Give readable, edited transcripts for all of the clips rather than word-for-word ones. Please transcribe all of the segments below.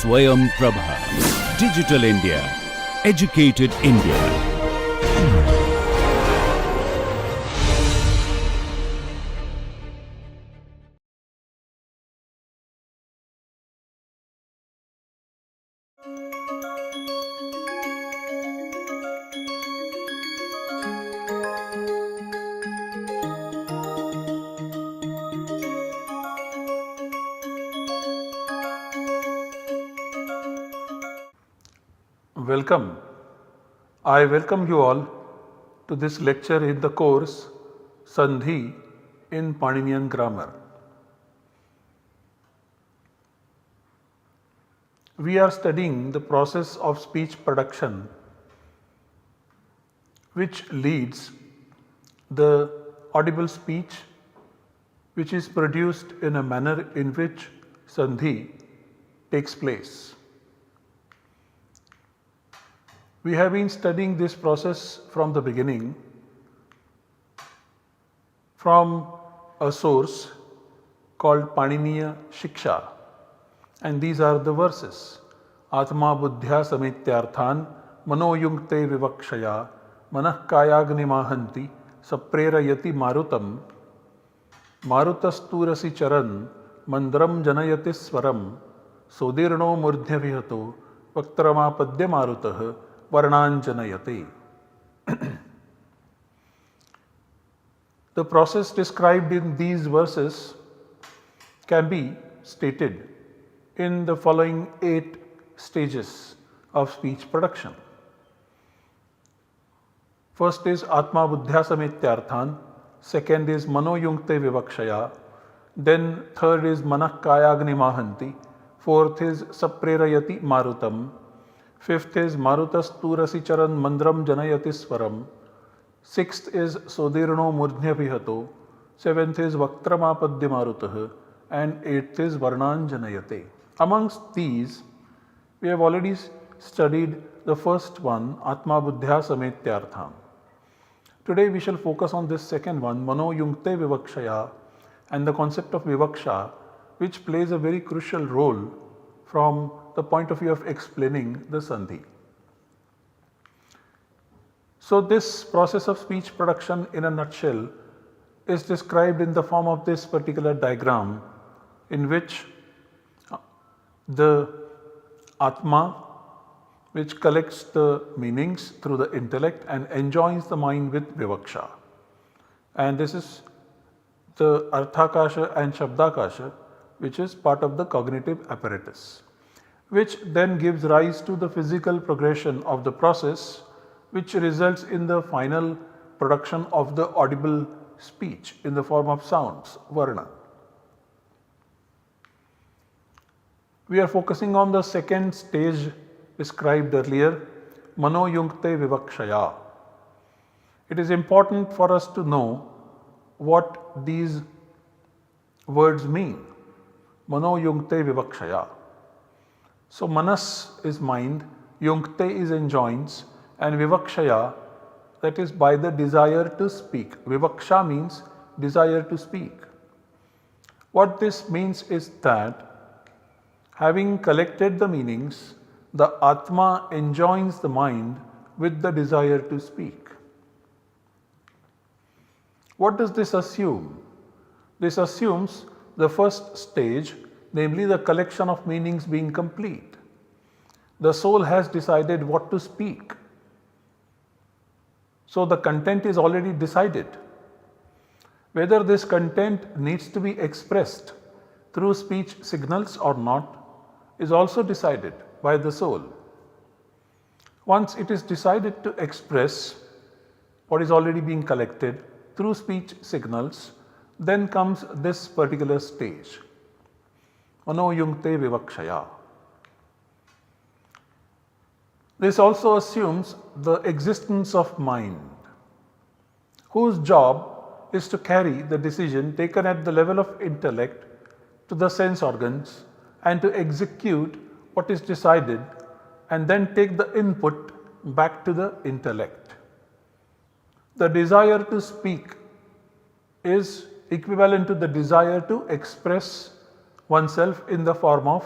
Swayam Prabha. Digital India. Educated India. Welcome. I welcome you all to this lecture in the course Sandhi in Paninian grammar. We are studying the process of speech production which leads the audible speech which is produced in a manner in which Sandhi takes place. We have been studying this process from the beginning from a source called Paninian Shiksha, and these are the verses. Atma buddhya samityarthan manoyunkte vivakshaya manah kayagni mahanti saprerayati marutam marutastурasi charan mandram janayati swaram sodirno murdhya vihato vaktramapadya marutah varnanjanayate. The process described in these verses can be stated in the following 8 stages of speech production. First is Atma buddhya samityarthan, second is manoyunkte vivakshaya, then third is manah kayagni mahanti, fourth is saprerayati marutam, fifth is marutastурasi charan mandram janayati swaram, sixth is sodirno murdhya vihato, seventh is vaktramapadya marutah, and eighth is varnanjanayate. Amongst these, we have already studied the first one, Atma buddhya sametyartham. Today we shall focus on this second one, Mano yunkte vivakshaya, and the concept of vivaksha, which plays a very crucial role from the point of view of explaining the sandhi. So this process of speech production in a nutshell is described in the form of this particular diagram, in which the Atma, which collects the meanings through the intellect and enjoins the mind with vivaksha. And this is the Arthakasha and Shabdakasha, which is part of the cognitive apparatus, which then gives rise to the physical progression of the process, which results in the final production of the audible speech in the form of sounds, varna. We are focusing on the second stage described earlier, Mano yunkte vivakshaya. It is important for us to know what these words mean. Mano yunkte vivakshaya. So manas is mind, yunkte is enjoins, and vivakshaya, that is by the desire to speak. Vivaksha means desire to speak. What this means is that having collected the meanings, the Atma enjoins the mind with the desire to speak. What does this assume? This assumes the first stage, namely the collection of meanings being complete. The soul has decided what to speak. So the content is already decided. Whether this content needs to be expressed through speech signals or not is also decided by the soul. Once it is decided to express what is already being collected through speech signals, then comes this particular stage, Mano yunkte vivakshaya. This also assumes the existence of mind, whose job is to carry the decision taken at the level of intellect to the sense organs and to execute what is decided and then take the input back to the intellect. The desire to speak is equivalent to the desire to express oneself in the form of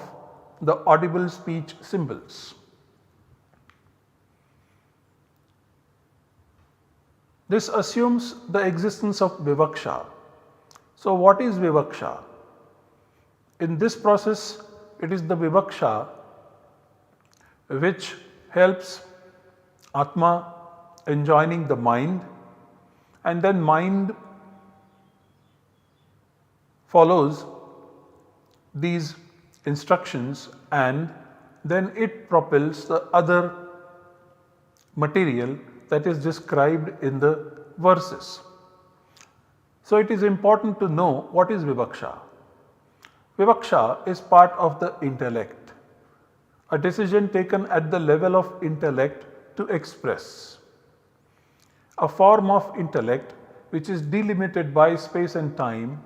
the audible speech symbols. This assumes the existence of vivaksha. So what is vivaksha? In this process, it is the vivaksha which helps Atma enjoining the mind, and then mind follows these instructions and then it propels the other material that is described in the verses. So it is important to know what is vivaksha. Vivaksha is part of the intellect, a decision taken at the level of intellect to express. A form of intellect which is delimited by space and time,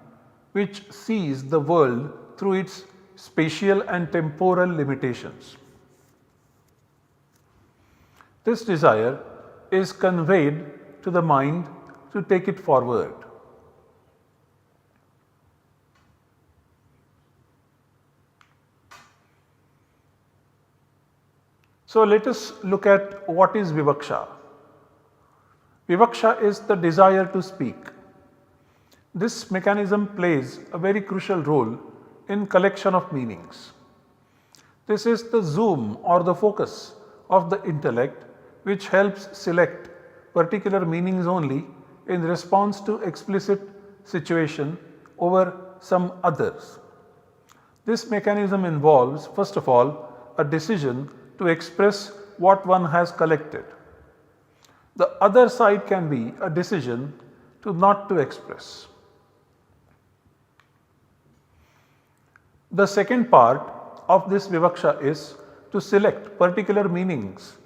which sees the world through its spatial and temporal limitations. This desire is conveyed to the mind to take it forward. So let us look at what is vivaksha. Vivaksha is the desire to speak. This mechanism plays a very crucial role in collection of meanings. This is the zoom or the focus of the intellect which helps select particular meanings only in response to explicit situation over some others. This mechanism involves, first of all, a decision to express what one has collected. The other side can be a decision to not to express. The second part of this vivaksha is to select particular meanings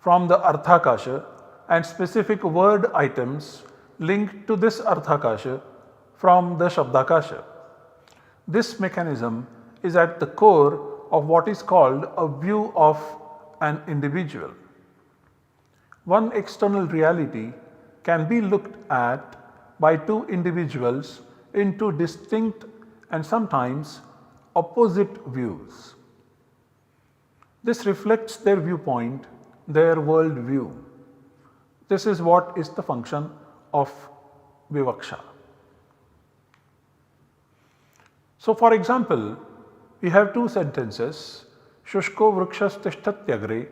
from the arthakasha and specific word items linked to this arthakasha from the shabdakasha. This mechanism is at the core of what is called a view of an individual. One external reality can be looked at by two individuals in two distinct and sometimes opposite views. This reflects their viewpoint, their world view. This is what is the function of vivaksha. So for example, we have two sentences, Shushko vrukshas tishtatyagre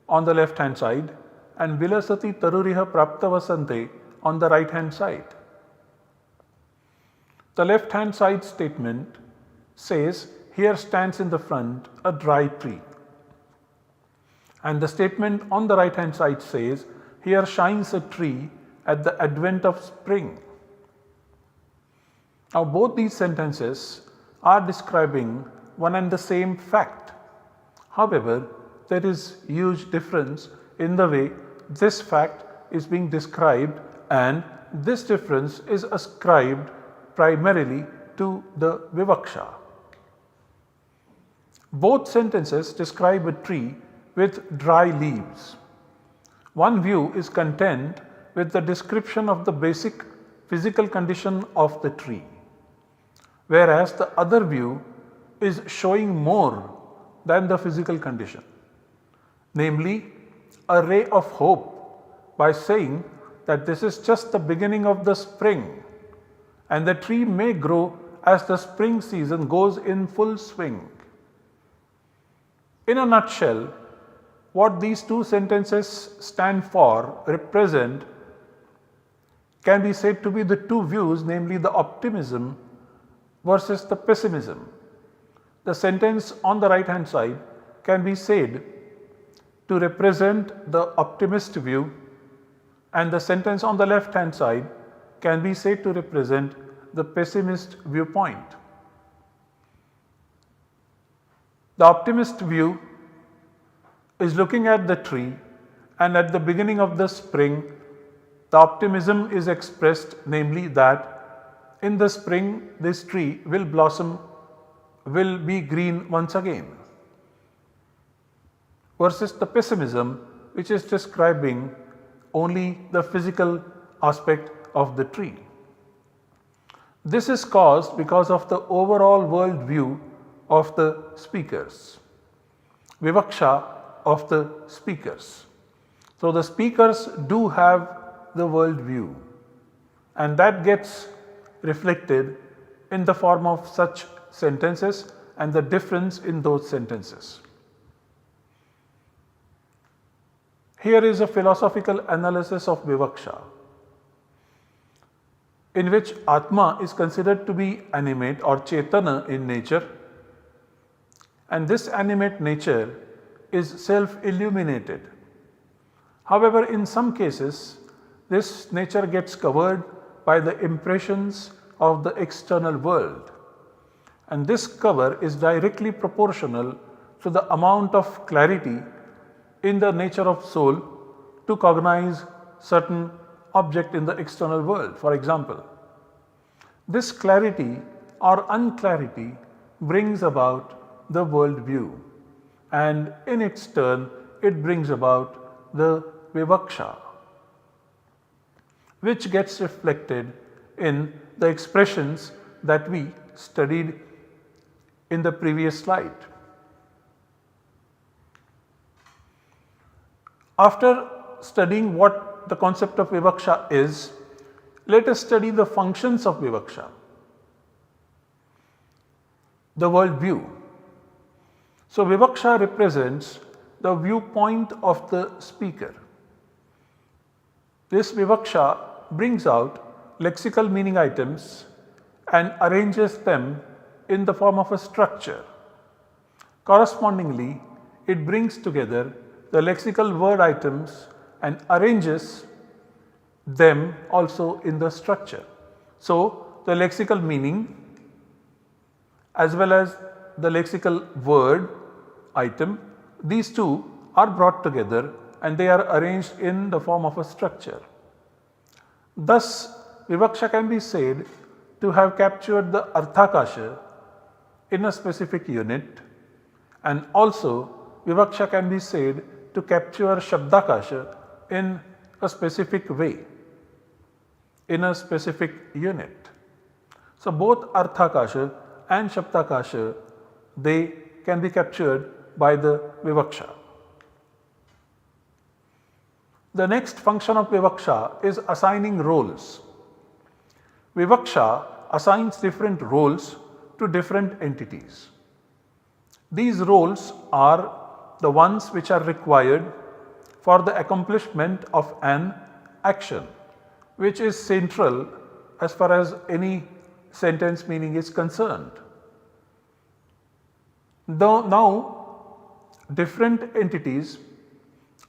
on the left hand side and Vilasati taruriha praptavasante on the right hand side. The left hand side statement says, here stands in the front a dry tree. And the statement on the right hand side says, here shines a tree at the advent of spring. Now both these sentences are describing one and the same fact. However, there is huge difference in the way this fact is being described, and this difference is ascribed primarily to the vivaksha. Both sentences describe a tree with dry leaves. One view is content with the description of the basic physical condition of the tree, whereas the other view is showing more than the physical condition, namely a ray of hope by saying that this is just the beginning of the spring and the tree may grow as the spring season goes in full swing. In a nutshell, what these two sentences stand for, represent, can be said to be the two views, namely the optimism versus the pessimism. The sentence on the right hand side can be said to represent the optimist view, and the sentence on the left hand side can be said to represent the pessimist viewpoint. The optimist view is looking at the tree, and at the beginning of the spring, the optimism is expressed, namely that in the spring this tree will blossom, will be green once again, versus the pessimism which is describing only the physical aspect of the tree. This is caused because of the overall world view of the speakers. Vivaksha of the speakers. So the speakers do have the world view, and that gets reflected in the form of such sentences and the difference in those sentences. Here is a philosophical analysis of Vivaksha, in which Atma is considered to be animate or Chetana in nature, and this animate nature is self-illuminated. However, in some cases, this nature gets covered by the impressions of the external world, and this cover is directly proportional to the amount of clarity in the nature of soul to cognize certain object in the external world. For example, this clarity or unclarity brings about the world view, and in its turn it brings about the vivaksha, which gets reflected in the expressions that we studied in the previous slide. After studying what the concept of vivaksha is, let us study the functions of vivaksha. The world view. So vivaksha represents the viewpoint of the speaker. This vivaksha brings out lexical meaning items and arranges them in the form of a structure. Correspondingly, it brings together the lexical word items and arranges them also in the structure. So, the lexical meaning as well as the lexical word item, these two are brought together and they are arranged in the form of a structure. Thus, vivaksha can be said to have captured the arthakasha in a specific unit, and also vivaksha can be said to capture shabdakasha in a specific way, in a specific unit. So both arthakasha and shabdakasha, they can be captured by the vivaksha. The next function of vivaksha is assigning roles. Vivaksha assigns different roles to different entities. These roles are the ones which are required for the accomplishment of an action, which is central as far as any sentence meaning is concerned. Now, different entities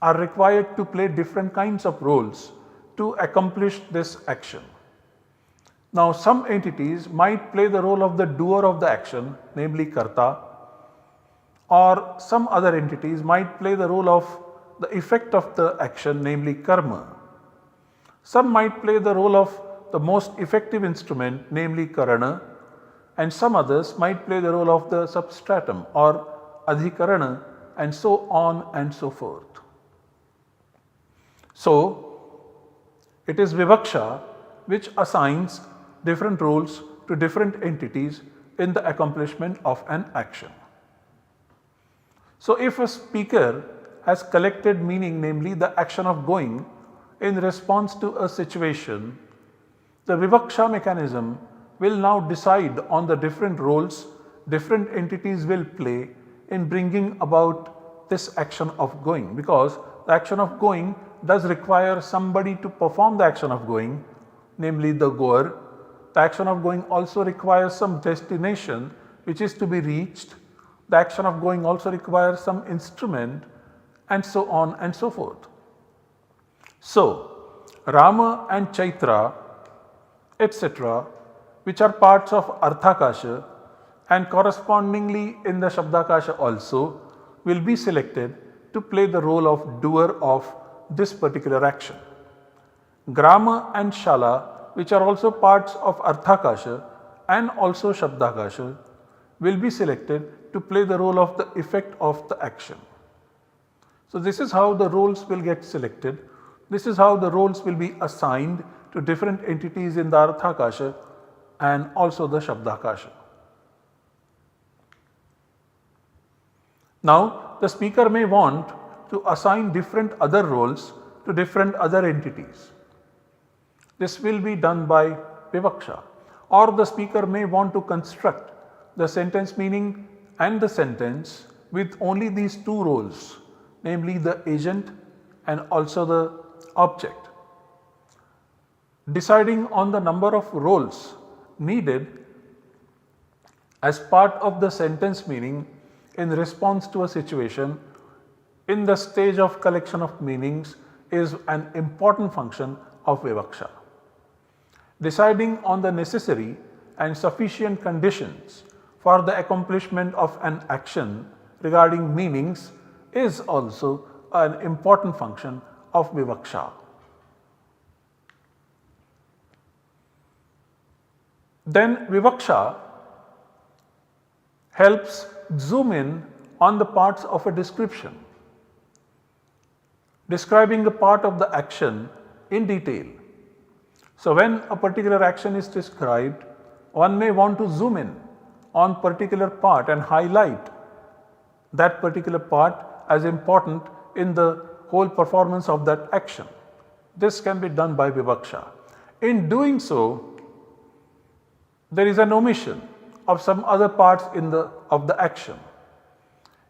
are required to play different kinds of roles to accomplish this action. Now, some entities might play the role of the doer of the action, namely karta, or some other entities might play the role of the effect of the action, namely karma. Some might play the role of the most effective instrument, namely karana, and some others might play the role of the substratum or adhikarana, and so on and so forth. So, it is vivaksha which assigns different roles to different entities in the accomplishment of an action. So, if a speaker has collected meaning, namely the action of going, in response to a situation, the vivaksha mechanism will now decide on the different roles different entities will play in bringing about this action of going, because the action of going does require somebody to perform the action of going, namely the goer. The action of going also requires some destination which is to be reached. The action of going also requires some instrument, and so on and so forth. So, Rama and Chaitra, etc., which are parts of Arthakasha and correspondingly in the Shabdakasha also, will be selected to play the role of doer of this particular action. Grama and Shala, which are also parts of Arthakasha and also Shabdakasha, will be selected to play the role of the effect of the action. So, this is how the roles will get selected. This is how the roles will be assigned to different entities in the Arthakasha and also the Shabdakasha. Now, the speaker may want to assign different other roles to different other entities. This will be done by vivaksha, or the speaker may want to construct the sentence meaning and the sentence with only these two roles, namely the agent and also the object. Deciding on the number of roles needed as part of the sentence meaning in response to a situation in the stage of collection of meanings is an important function of vivaksha. Deciding on the necessary and sufficient conditions for the accomplishment of an action regarding meanings is also an important function of vivaksha. Then vivaksha helps zoom in on the parts of a description, describing the part of the action in detail. So, when a particular action is described, one may want to zoom in on particular part and highlight that particular part as important in the whole performance of that action. This can be done by vivaksha. In doing so, there is an omission of some other parts of the action,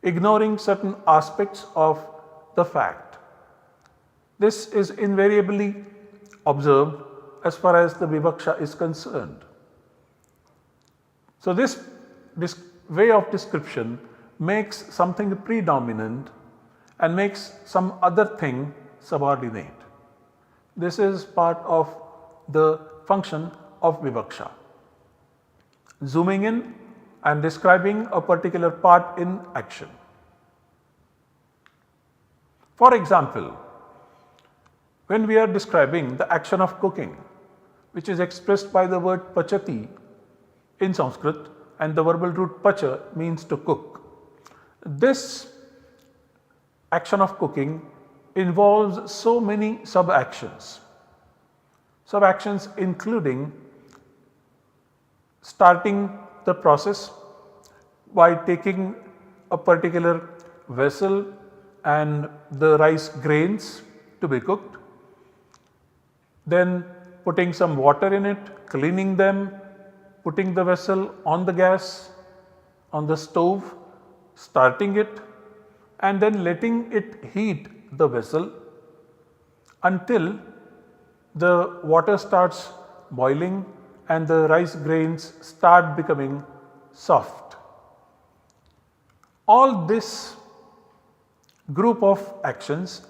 ignoring certain aspects of the fact. This is invariably observed as far as the vivaksha is concerned. So, this way of description makes something predominant and makes some other thing subordinate. This is part of the function of vivaksha. Zooming in and describing a particular part in action. For example, when we are describing the action of cooking, which is expressed by the word pachati in Sanskrit, and the verbal root pacha means to cook. This action of cooking involves so many sub-actions. Sub-actions including starting the process by taking a particular vessel and the rice grains to be cooked, then putting some water in it, cleaning them, putting the vessel on the gas, on the stove, starting it, and then letting it heat the vessel until the water starts boiling and the rice grains start becoming soft. All this group of actions,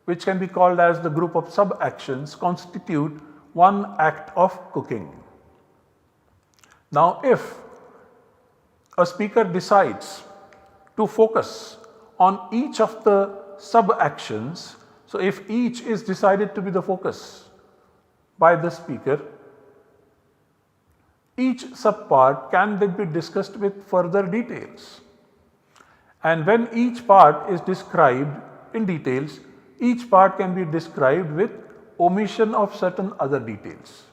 which can be called as the group of sub-actions, constitute one act of cooking. Now, if a speaker decides to focus on each of the sub-actions, so if each is decided to be the focus by the speaker, each subpart can then be discussed with further details. And when each part is described in details, each part can be described with omission of certain other details.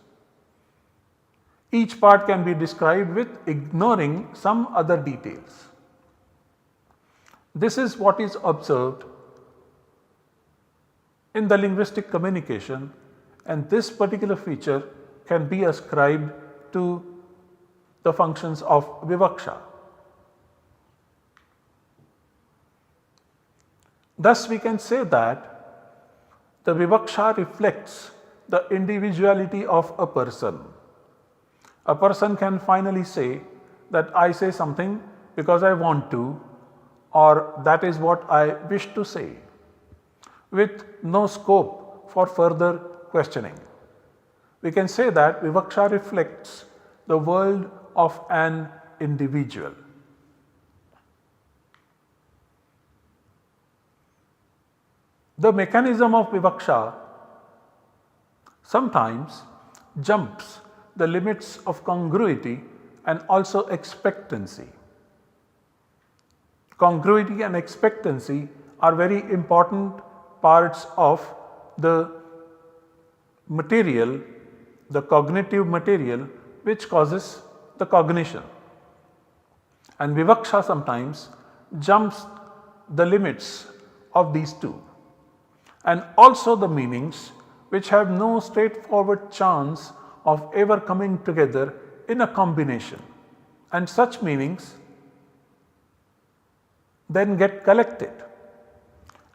Each part can be described with ignoring some other details. This is what is observed in the linguistic communication, and this particular feature can be ascribed to the functions of vivaksha. Thus, we can say that the vivaksha reflects the individuality of a person. A person can finally say that I say something because I want to, or that is what I wish to say, with no scope for further questioning. We can say that vivaksha reflects the world of an individual. The mechanism of vivaksha sometimes jumps the limits of congruity and also expectancy. Congruity and expectancy are very important parts of the material, the cognitive material which causes the cognition. And vivaksha sometimes jumps the limits of these two, and also the meanings which have no straightforward chance of ever coming together in a combination, and such meanings then get collected,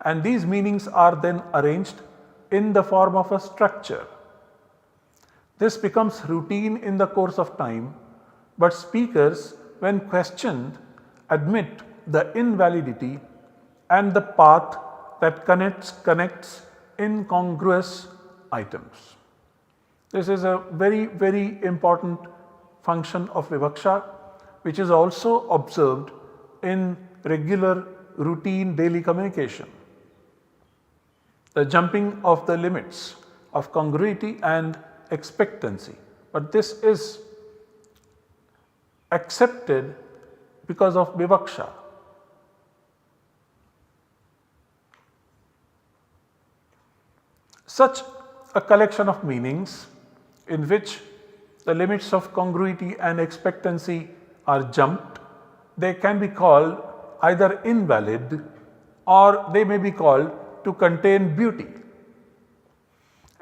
and these meanings are then arranged in the form of a structure. This becomes routine in the course of time, but speakers, when questioned, admit the invalidity and the path that connects incongruous items. This is a very important function of vivaksha, which is also observed in regular routine daily communication. The jumping of the limits of congruity and expectancy, but this is accepted because of vivaksha. Such a collection of meanings in which the limits of congruity and expectancy are jumped, they can be called either invalid or they may be called to contain beauty.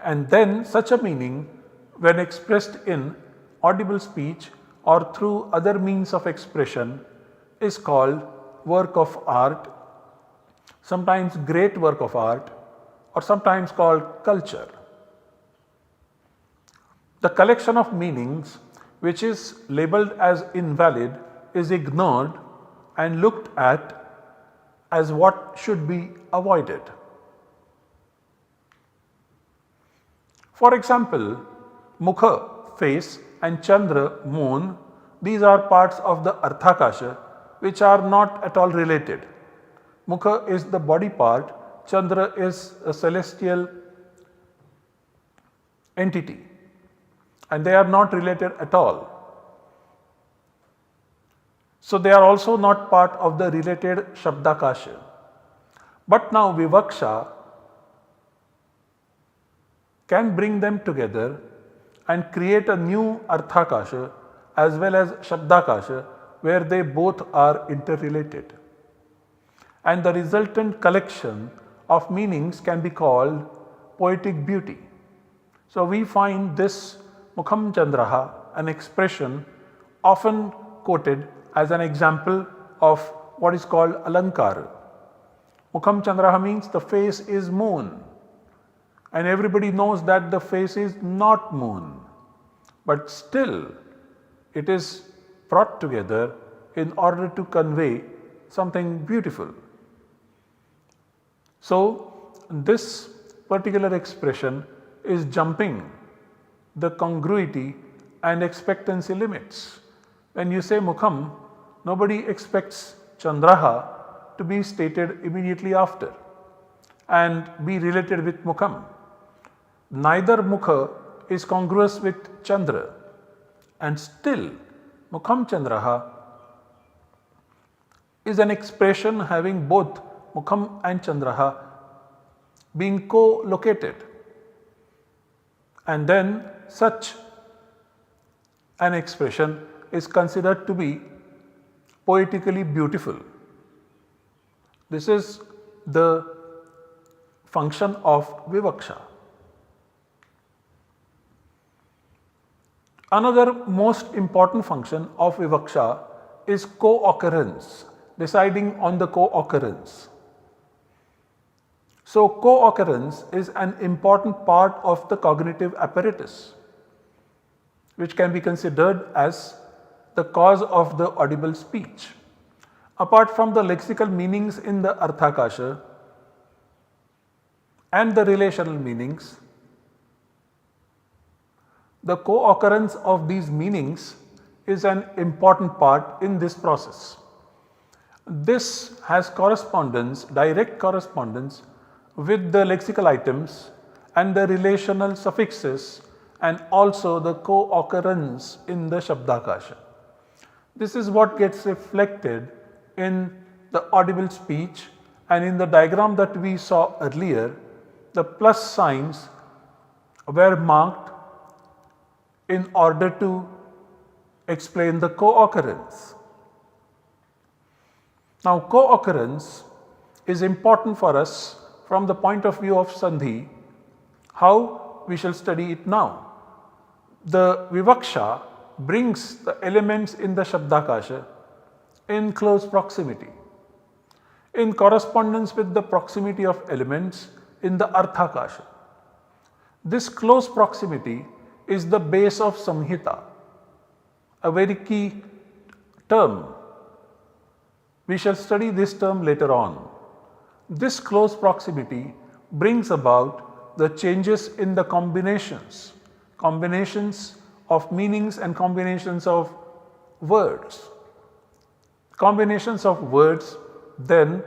And then such a meaning, when expressed in audible speech or through other means of expression, is called work of art, sometimes great work of art, or sometimes called culture. The collection of meanings which is labeled as invalid is ignored and looked at as what should be avoided. For example, Mukha, face, and Chandra, moon, these are parts of the Arthakasha which are not at all related. Mukha is the body part, Chandra is a celestial entity, and they are not related at all. So they are also not part of the related Shabdakasha. But now Vivaksha can bring them together and create a new Arthakasha as well as Shabdakasha, where they both are interrelated. And the resultant collection of meanings can be called poetic beauty. So we find this Mukham Chandraha, an expression often quoted as an example of what is called Alankara. Mukham Chandraha means the face is moon, and everybody knows that the face is not moon, but still it is brought together in order to convey something beautiful. So this particular expression is jumping the congruity and expectancy limits. When you say Mukham, nobody expects Chandraha to be stated immediately after and be related with Mukham. Neither Mukha is congruous with Chandra, and still Mukham Chandraha is an expression having both Mukham and Chandraha being co-located, and then such an expression is considered to be poetically beautiful. This is the function of Vivaksha. Another most important function of Vivaksha is co-occurrence, deciding on the co-occurrence. So co-occurrence is an important part of the cognitive apparatus, which can be considered as the cause of the audible speech. Apart from the lexical meanings in the Arthakasha and the relational meanings, the co-occurrence of these meanings is an important part in this process. This has correspondence, direct correspondence with the lexical items and the relational suffixes, and also the co-occurrence in the Shabdakasha. This is what gets reflected in the audible speech, and in the diagram that we saw earlier, the plus signs were marked in order to explain the co-occurrence. Now co-occurrence is important for us from the point of view of sandhi. How we shall study it now? The vivaksha brings the elements in the shabdakasha in close proximity, in correspondence with the proximity of elements in the arthakasha. This close proximity is the base of samhita, a very key term. We shall study this term later on. This close proximity brings about the changes in the combinations of meanings and combinations of words. Combinations of words then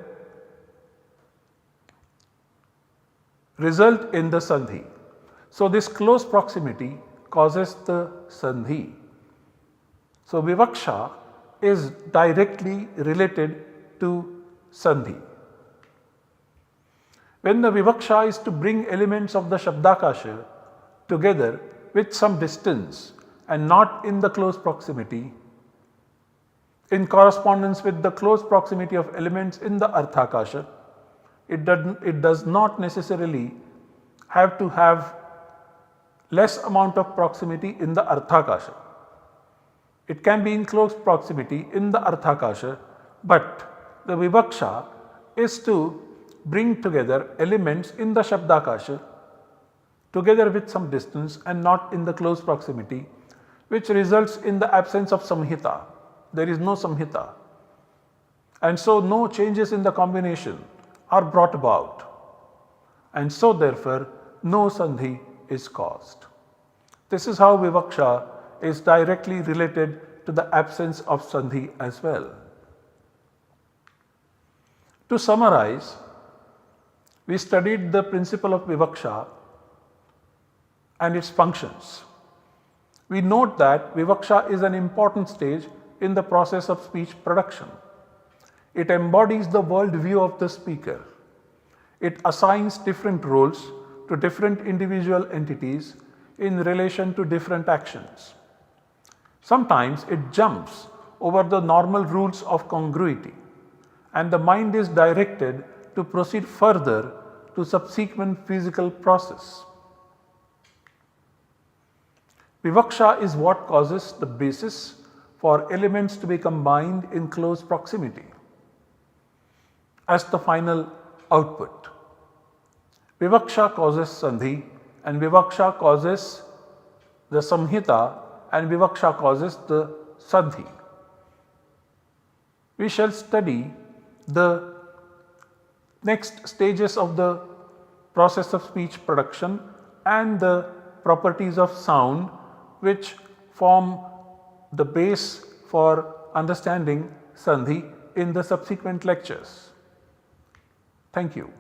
result in the sandhi. So, this close proximity causes the sandhi. So, vivaksha is directly related to sandhi. When the vivaksha is to bring elements of the shabdakasha together with some distance and not in the close proximity, in correspondence with the close proximity of elements in the arthakasha, it does not necessarily have to have less amount of proximity in the arthakasha. It can be in close proximity in the arthakasha, but the vivaksha is to bring together elements in the shabdakasha together with some distance and not in the close proximity, which results in the absence of samhita. There is no samhita, and so no changes in the combination are brought about, and so therefore no sandhi is caused. This is how vivaksha is directly related to the absence of sandhi as well. To summarize, we studied the principle of vivaksha and its functions. We note that vivaksha is an important stage in the process of speech production. It embodies the world view of the speaker. It assigns different roles to different individual entities in relation to different actions. Sometimes it jumps over the normal rules of congruity, and the mind is directed to proceed further to subsequent physical process. Vivaksha is what causes the basis for elements to be combined in close proximity as the final output. Vivaksha causes sandhi, and vivaksha causes the samhita, and vivaksha causes the sandhi. We shall study the next stages of the process of speech production and the properties of sound, which form the base for understanding sandhi in the subsequent lectures. Thank you.